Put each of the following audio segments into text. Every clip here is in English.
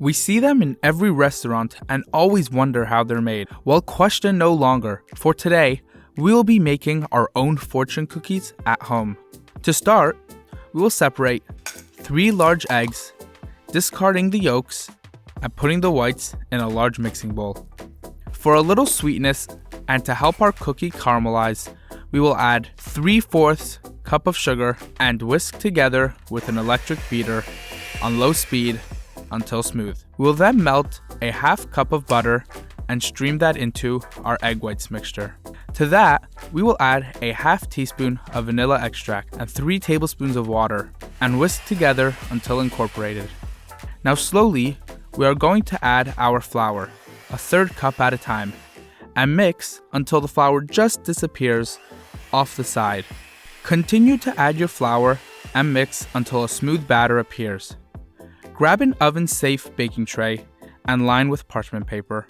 We see them in every restaurant and always wonder how they're made. Well, question no longer. For today, we will be making our own fortune cookies at home. To start, we will separate 3 large eggs, discarding the yolks, and putting the whites in a large mixing bowl. For a little sweetness and to help our cookie caramelize, we will add 3/4 cup of sugar and whisk together with an electric beater on low speed until smooth. We will then melt a 1/2 cup of butter and stream that into our egg whites mixture. To that, we will add a 1/2 teaspoon of vanilla extract and 3 tablespoons of water and whisk together until incorporated. Now slowly, we are going to add our flour, a 1/3 cup at a time, and mix until the flour just disappears off the side. Continue to add your flour and mix until a smooth batter appears. Grab an oven-safe baking tray and line with parchment paper.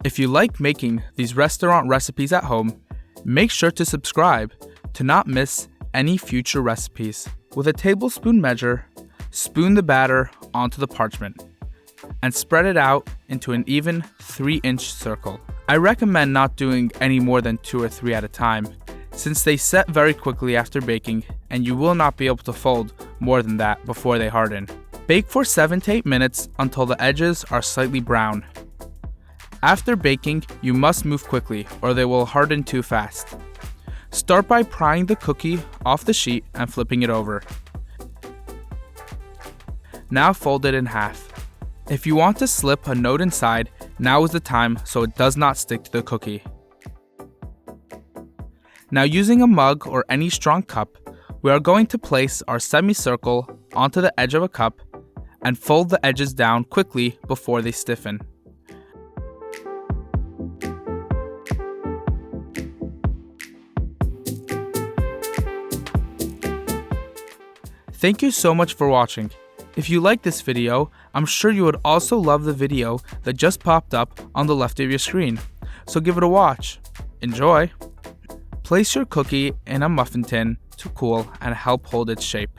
If you like making these restaurant recipes at home, make sure to subscribe to not miss any future recipes. With a tablespoon measure, spoon the batter onto the parchment and spread it out into an even 3-inch circle. I recommend not doing any more than 2 or 3 at a time, since they set very quickly after baking and you will not be able to fold more than that before they harden. Bake for 7 to 8 minutes until the edges are slightly brown. After baking, you must move quickly or they will harden too fast. Start by prying the cookie off the sheet and flipping it over. Now fold it in half. If you want to slip a note inside, now is the time so it does not stick to the cookie. Now using a mug or any strong cup, we are going to place our semicircle onto the edge of a cup and fold the edges down quickly before they stiffen. Thank you so much for watching. If you like this video, I'm sure you would also love the video that just popped up on the left of your screen, so give it a watch. Enjoy! Place your cookie in a muffin tin to cool and help hold its shape.